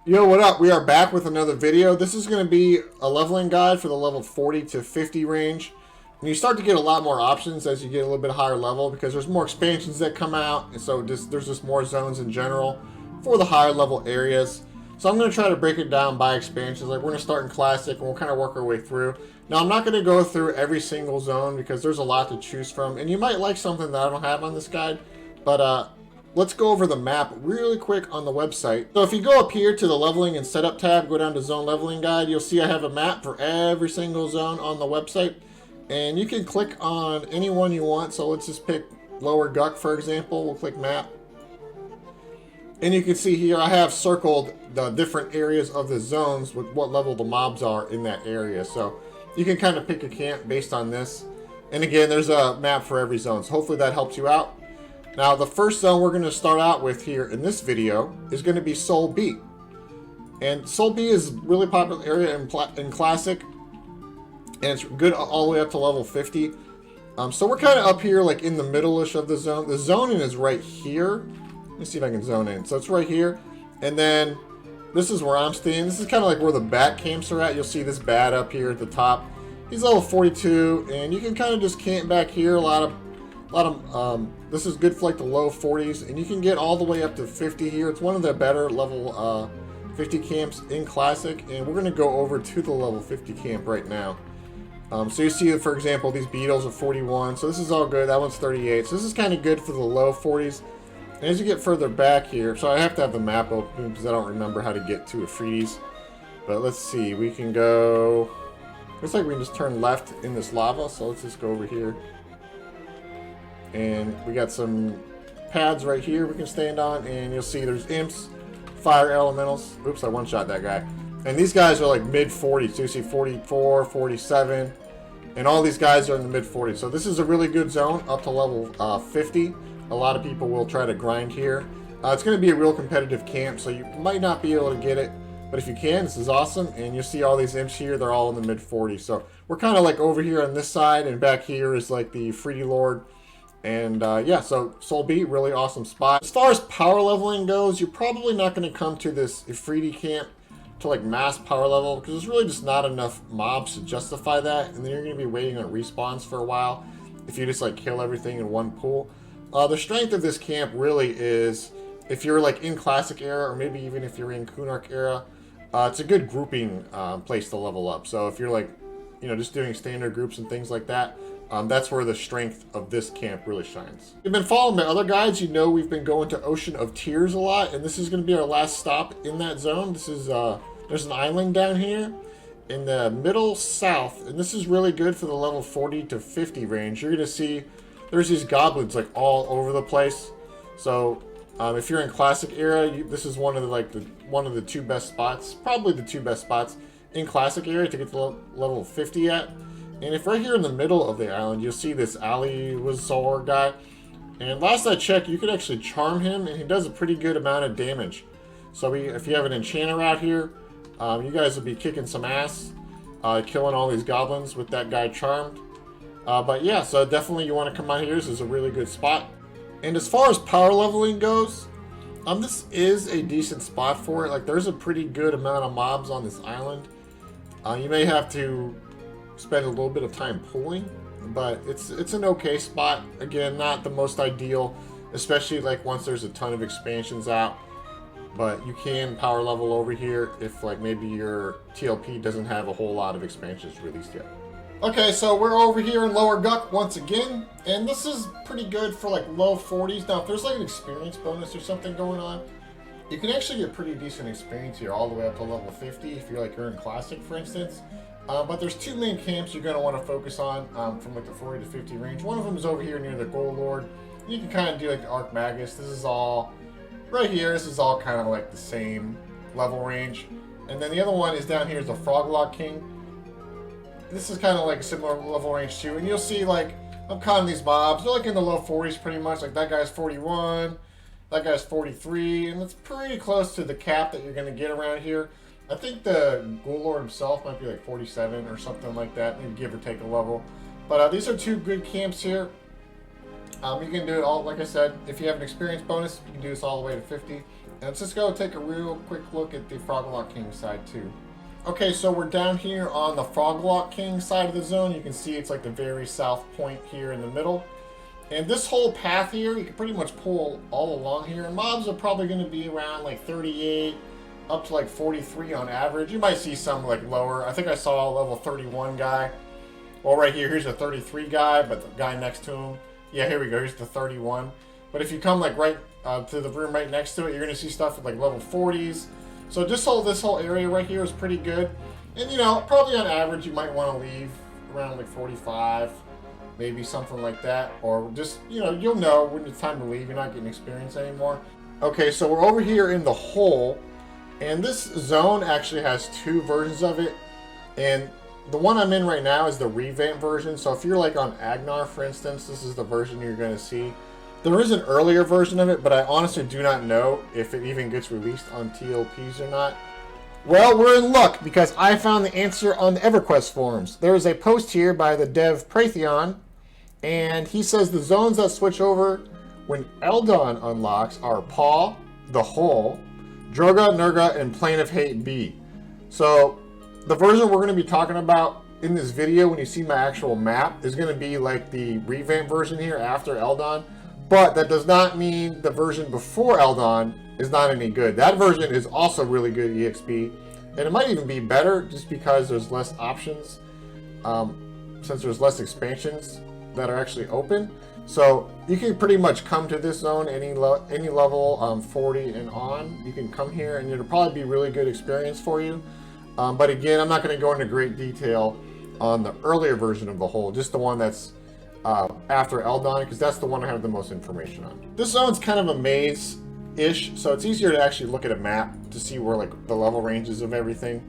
Yo, what up? We are back with another video. This is going to be a leveling guide for the level 40 to 50 range. And you start to get a lot more options as you get a little bit higher level because there's more expansions that come out. And so there's just more zones in general for the higher level areas. So I'm going to try to break it down by expansions. Like we're going to start in Classic and we'll kind of work our way through. Now I'm not going to go through every single zone because there's a lot to choose from. And you might like something that I don't have on this guide. But let's go over the map really quick on the website. So if you go up here to the leveling and setup tab, go down to zone leveling guide, you'll see I have a map for every single zone on the website. And you can click on any one you want. So let's just pick Lower Guck, for example. We'll click map. And you can see here I have circled the different areas of the zones with what level the mobs are in that area. So you can kind of pick a camp based on this. And again, there's a map for every zone. So hopefully that helps you out. Now, the first zone we're going to start out with here in this video is going to be SolB. And SolB is a really popular area in Classic. And it's good all the way up to level 50. So we're kind of up here like in the middle-ish of the zone. The zoning is right here. Let me see if I can zone in. So it's right here. And then this is where I'm staying. This is kind of like where the bat camps are at. You'll see this bat up here at the top. He's level 42. And you can kind of just camp back here. A lot of this is good for like the low 40s, and you can get all the way up to 50 here. It's one of the better level 50 camps in Classic, and we're going to go over to the level 50 camp right now. So you see, for example, these beetles are 41, so this is all good. That one's 38, so this is kind of good for the low 40s. And as you get further back here, so I have to have the map open because I don't remember how to get to Aphrodis. But let's see, we can go, looks like we can just turn left in this lava, so let's just go over here. And we got some pads right here we can stand on, and you'll see there's imps, fire elementals. Oops, I one-shot that guy. And these guys are like mid-40s. So you see 44, 47, and all these guys are in the mid-40s. So this is a really good zone up to level 50. A lot of people will try to grind here. It's going to be a real competitive camp, so you might not be able to get it. But if you can, this is awesome. And you see all these imps here, they're all in the mid-40s. So we're kind of like over here on this side, and back here is like the Free Lord. And yeah, so SolB, really awesome spot. As far as power leveling goes, you're probably not going to come to this Ifriti camp to like mass power level because there's really just not enough mobs to justify that. And then you're going to be waiting on respawns for a while if you just like kill everything in one pool. The strength of this camp really is if you're like in Classic era, or maybe even if you're in Kunark era, it's a good grouping place to level up. So if you're like, you know, just doing standard groups and things like that, that's where the strength of this camp really shines. If you've been following my other guides, you know we've been going to Ocean of Tears a lot, and this is going to be our last stop in that zone. This is there's an island down here in the middle south, and this is really good for the level 40 to 50 range. You're going to see there's these goblins like all over the place. So if you're in Classic era, this is one of the two best spots, probably the two best spots in Classic area to get to level 50 at. And if right here in the middle of the island, you'll see this Wazor guy. And last I checked, you could actually charm him, and he does a pretty good amount of damage. So if you have an enchanter out here, you guys will be kicking some ass, killing all these goblins with that guy charmed. But yeah, so definitely you want to come out here. This is a really good spot. And as far as power leveling goes, this is a decent spot for it. Like there's a pretty good amount of mobs on this island. You may have to spend a little bit of time pulling, but it's an okay spot. Again, not the most ideal, especially like once there's a ton of expansions out, but you can power level over here if like maybe your TLP doesn't have a whole lot of expansions released yet. Okay, so we're over here in Lower Guck once again, and this is pretty good for like low 40s. Now if there's like an experience bonus or something going on, you can actually get pretty decent experience here all the way up to level 50 if you're like you're in Classic, for instance. But there's two main camps you're going to want to focus on from like the 40 to 50 range. One of them is over here near the Gold Lord. You can kind of do like the Arc Magus. This is all right here. This is all kind of like the same level range. And then the other one is down here is the Froglog King. This is kind of like a similar level range too. And you'll see like I'm counting these mobs. They're like in the low 40s pretty much. Like that guy's 41, that guy's 43, and it's pretty close to the cap that you're going to get around here. I think the Ghoul Lord himself might be like 47 or something like that, maybe give or take a level. But these are two good camps here. You can do it all, like I said, if you have an experience bonus, you can do this all the way to 50. Let's just go take a real quick look at the Froglock King side too. Okay, so we're down here on the Froglock King side of the zone. You can see it's like the very south point here in the middle. And this whole path here, you can pretty much pull all along here. And mobs are probably going to be around like 38 up to like 43 on average. You might see some like lower. I think I saw a level 31 guy. Well, right here, here's a 33 guy, but the guy next to him. Yeah, here we go. Here's the 31. But if you come like right to the room right next to it, you're going to see stuff with like level 40s. So this whole area right here is pretty good. And you know, probably on average, you might want to leave around like 45. Maybe something like that, or just, you know, you'll know when it's time to leave. You're not getting experience anymore. Okay, so we're over here in the hole, and this zone actually has two versions of it, and the one I'm in right now is the revamped version. So if you're like on Agnar, for instance, this is the version you're going to see. There is an earlier version of it, but I honestly do not know if it even gets released on TLPs or not. Well, we're in luck because I found the answer on the Everquest forums. There is a post here by the dev Pratheon, and he says the zones that switch over when Eldon unlocks are Paw, the Hole, Droga, Nurga, and Plane of Hate B. So the version we're going to be talking about in this video, when you see my actual map, is going to be like the revamped version here after Eldon. But that does not mean the version before Eldon is not any good. That version is also really good EXP, and it might even be better just because there's less options, since there's less expansions that are actually open. So you can pretty much come to this zone any level 40 and on. You can come here and it'll probably be really good experience for you. But again, I'm not going to go into great detail on the earlier version of the hole, just the one that's after Eldon, because that's the one I have the most information on. This zone's kind of a maze-ish, so it's easier to actually look at a map to see where like the level ranges of everything.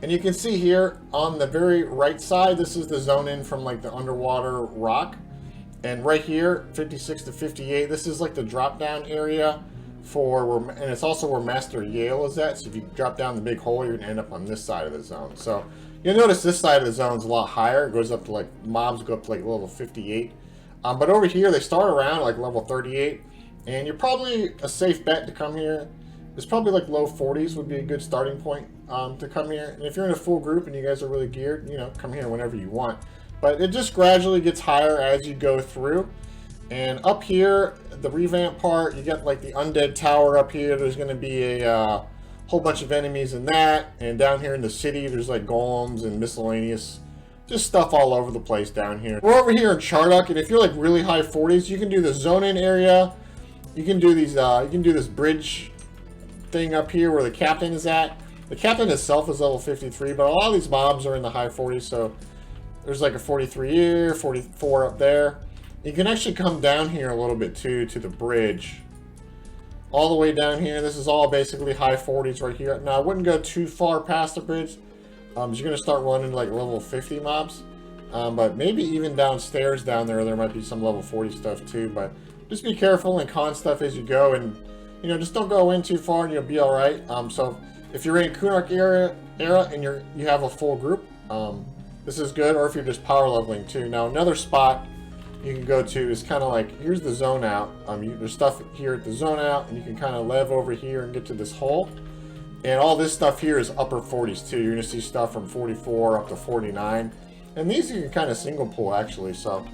And you can see here on the very right side, this is the zone in from like the underwater rock. And right here, 56 to 58, this is like the drop down area for, and it's also where Master Yale is at. So if you drop down the big hole, you're gonna end up on this side of the zone. So you'll notice this side of the zone is a lot higher. It goes up to like, mobs go up to like level 58. But over here, they start around like level 38. And you're probably a safe bet to come here. It's probably like low 40s would be a good starting point to come here. And if you're in a full group and you guys are really geared, you know, come here whenever you want. But it just gradually gets higher as you go through. And up here, the revamp part, you get like the undead tower up here. There's going to be a whole bunch of enemies in that. And down here in the city, there's like golems and miscellaneous, just stuff all over the place down here. We're over here in Chardok, and if you're like really high 40s, you can do the zone-in area. You can do these. You can do this bridge thing up here where the captain is at. The captain itself is level 53, but a lot of these mobs are in the high 40s, so there's like a 43 here, 44 up there. You can actually come down here a little bit too, to the bridge. All the way down here, this is all basically high 40s right here. Now, I wouldn't go too far past the bridge. You're going to start running like level 50 mobs. But maybe even downstairs down there might be some level 40 stuff too. But just be careful and con stuff as you go, and you know, just don't go in too far and you'll be all right. So if you're in Kunark era and you have a full group, this is good. Or if you're just power leveling too. Now another spot you can go to is kind of like, here's the zone out. There's stuff here at the zone out, and you can kind of lev over here and get to this hole. And all this stuff here is upper 40s too. You're gonna see stuff from 44 up to 49, and these you can kind of single pull actually. So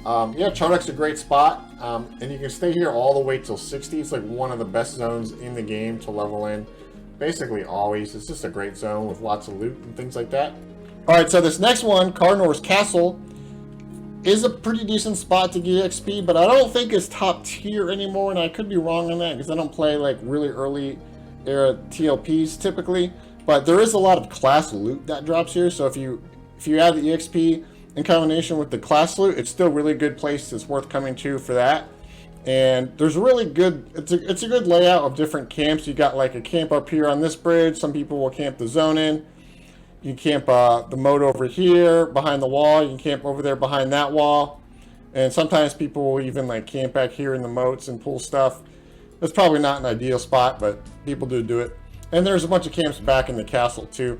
yeah, Chardok's a great spot, and you can stay here all the way till 60. It's like one of the best zones in the game to level in, basically always. It's just a great zone with lots of loot and things like that. All right, so this next one, Karnor's Castle, is a pretty decent spot to get XP, but I don't think it's top tier anymore, and I could be wrong on that because I don't play like really early era TLPs typically. But there is a lot of class loot that drops here, so if you add the EXP in combination with the class loot, it's still a really good place. It's worth coming to for that. And there's really good, it's a good layout of different camps. You got like a camp up here on this bridge. Some people will camp the zone in. You can camp the moat over here behind the wall. You can camp over there behind that wall. And sometimes people will even like camp back here in the moats and pull stuff. That's probably not an ideal spot, but people do it. And there's a bunch of camps back in the castle too.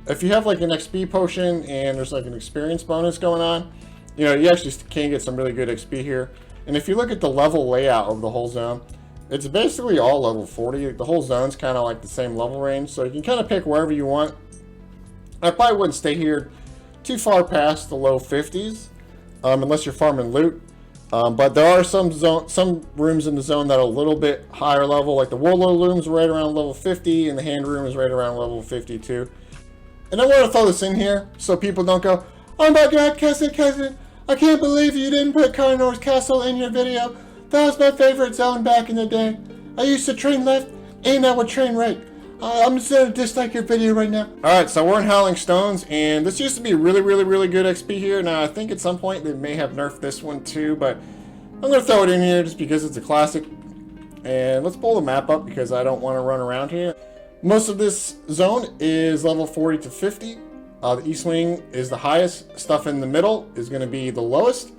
If you have like an XP potion and there's like an experience bonus going on, you know, you actually can get some really good XP here. And if you look at the level layout of the whole zone, It's basically all level 40. The whole zone's kind of like the same level range, so you can kind of pick wherever you want. I probably wouldn't stay here too far past the low 50s, unless you're farming loot. But there are some rooms in the zone that are a little bit higher level, like the Warlord room's right around level 50, and the hand room is right around level 52. And I want to throw this in here so people don't go, "Oh my god, Kessy, I can't believe you didn't put Karnor's castle in your video. That was my favorite zone back in the day. I used to train left, and I would train right. I'm just gonna dislike your video right now." Alright, so we're in Howling Stones, and this used to be really good XP here. Now, I think at some point they may have nerfed this one too, but I'm gonna throw it in here just because it's a classic. And let's pull the map up because I don't want to run around here. Most of this zone is level 40 to 50. The east wing is the highest. Stuff in the middle is going to be the lowest.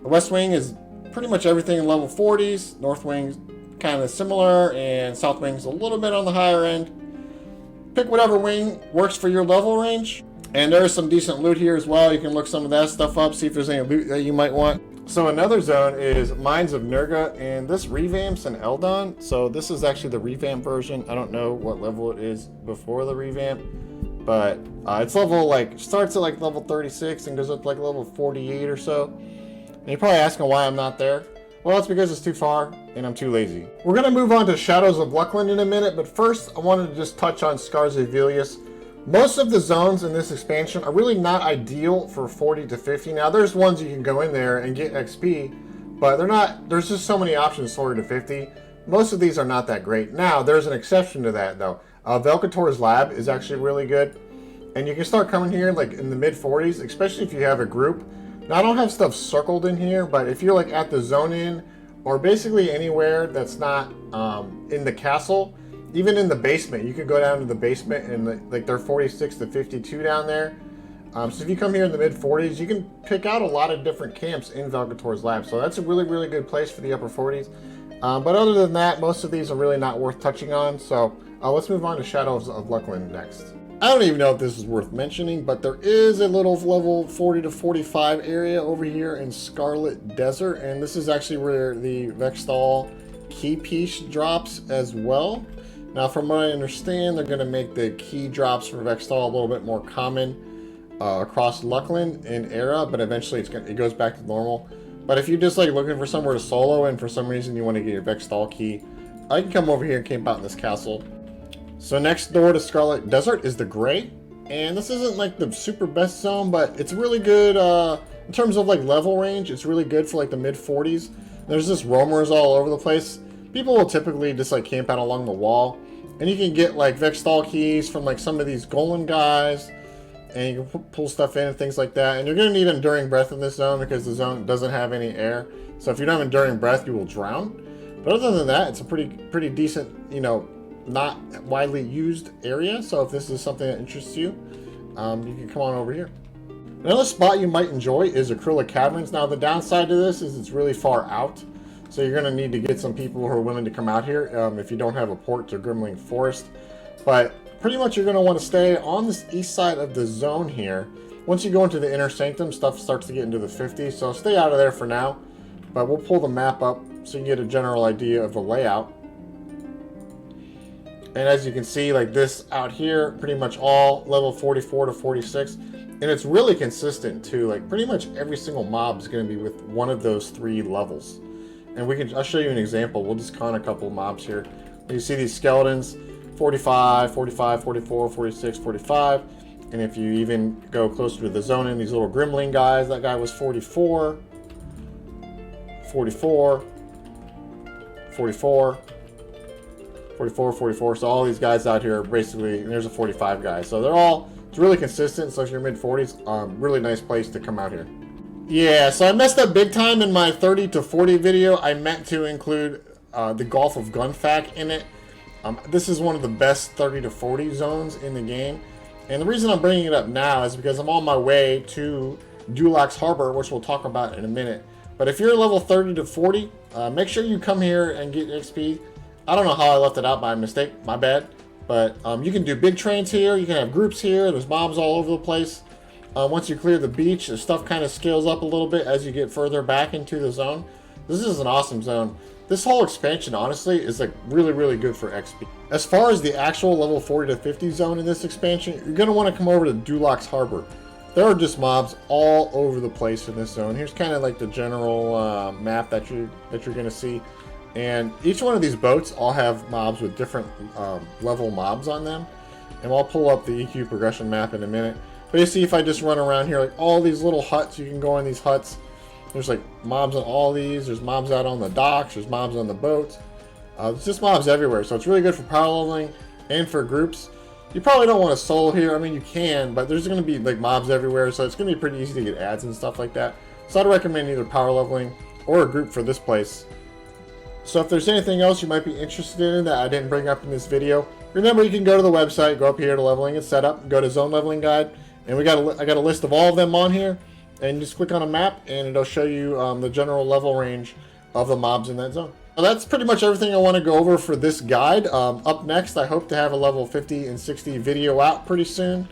The west wing is pretty much everything in level 40s. North wing's kind of similar, and south wing's a little bit on the higher end. Pick whatever wing works for your level range. And there is some decent loot here as well. You can look some of that stuff up, see if there's any loot that you might want. So another zone is Mines of Nurga, and this revamps in Eldon. So this is actually the revamp version. I don't know what level it is before the revamp, but it's level starts at like level 36 and goes up to like level 48 or so. And you're probably asking why I'm not there. Well, it's because it's too far and I'm too lazy. We're gonna move on to Shadows of Luclin in a minute, but first I wanted to just touch on Scars of Velious. Most of the zones in this expansion are really not ideal for 40 to 50. Now, there's ones you can go in there and get XP, but they're not. There's just so many options 40 to 50. Most of these are not that great. Now, there's an exception to that, though. Velketor's lab is actually really good, and you can start coming here like in the mid 40s, especially if you have a group. Now, I don't have stuff circled in here, but if you're like at the zone in, or basically anywhere that's not in the castle. Even in the basement, you could go down to the basement and like they're 46 to 52 down there. So if you come here in the mid 40s, you can pick out a lot of different camps in Velketor's lab. So that's a really good place for the upper 40s. But other than that, most of these are really not worth touching on. So let's move on to Shadows of Luclin next. I don't even know if this is worth mentioning, but there is a little level 40 to 45 area over here in Scarlet Desert. And this is actually where the Vextal key piece drops as well. Now, from what I understand, they're going to make the key drops for Vextal a little bit more common across Luclin and Era, but eventually it goes back to normal. But if you're just like looking for somewhere to solo and for some reason you want to get your Vextal key, I can come over here and camp out in this castle. So next door to Scarlet Desert is the Gray, and this isn't like the super best zone, but it's really good in terms of like level range. It's really good for like the mid 40s. There's just roamers all over the place. People will typically just like camp out along the wall. And you can get like Vextal keys from like some of these Golem guys, and you can pull stuff in and things like that. And you're going to need Enduring Breath in this zone because the zone doesn't have any air. So if you don't have Enduring Breath, you will drown. But other than that, it's a pretty decent, you know, not widely used area. So if this is something that interests you, you can come on over here. Another spot you might enjoy is Acrylia Caverns. Now the downside to this is it's really far out. So you're going to need to get some people who are willing to come out here if you don't have a port to Grimling Forest. But pretty much you're going to want to stay on this east side of the zone here. Once you go into the Inner Sanctum, stuff starts to get into the 50s. So stay out of there for now. But we'll pull the map up so you can get a general idea of the layout. And as you can see, like this out here, pretty much all level 44 to 46. And it's really consistent too. Like pretty much every single mob is going to be with one of those 3 levels. And I'll show you an example. We'll just con a couple mobs here. You see these skeletons, 45, 45, 44, 46, 45. And if you even go closer to the zone in, these little Grimling guys, that guy was 44, 44, 44, 44, 44. So all these guys out here are basically, and there's a 45 guy. So it's really consistent. So if you're mid 40s, really nice place to come out here. Yeah, so I messed up big time in my 30 to 40 video. I meant to include the Gulf of Gunthak in it. This is one of the best 30 to 40 zones in the game. And the reason I'm bringing it up now is because I'm on my way to Dulak's Harbor, which we'll talk about in a minute. But if you're level 30 to 40, make sure you come here and get XP. I don't know how I left it out by mistake, my bad. But you can do big trains here, you can have groups here, there's mobs all over the place. Once you clear the beach, the stuff kind of scales up a little bit as you get further back into the zone. This is an awesome zone. This whole expansion, honestly, is like really good for XP. As far as the actual level 40 to 50 zone in this expansion, you're going to want to come over to Dulak's Harbor. There are just mobs all over the place in this zone. Here's kind of like the general map that you're going to see. And each one of these boats all have mobs with different level mobs on them. And I'll pull up the EQ progression map in a minute. But you see, if I just run around here, like all these little huts, you can go in these huts. There's like mobs on all these. There's mobs out on the docks. There's mobs on the boats. There's just mobs everywhere. So it's really good for power leveling and for groups. You probably don't want to solo here. I mean, you can, but there's going to be like mobs everywhere. So it's going to be pretty easy to get ads and stuff like that. So I'd recommend either power leveling or a group for this place. So if there's anything else you might be interested in that I didn't bring up in this video, remember you can go to the website, go up here to leveling and setup, go to zone leveling guide, and I got a list of all of them on here. And just click on a map and it'll show you the general level range of the mobs in that zone. So that's pretty much everything I want to go over for this guide. Up next, I hope to have a level 50 and 60 video out pretty soon.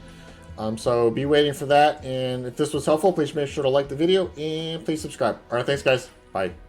So be waiting for that. And if this was helpful, please make sure to like the video and please subscribe. All right, thanks guys. Bye.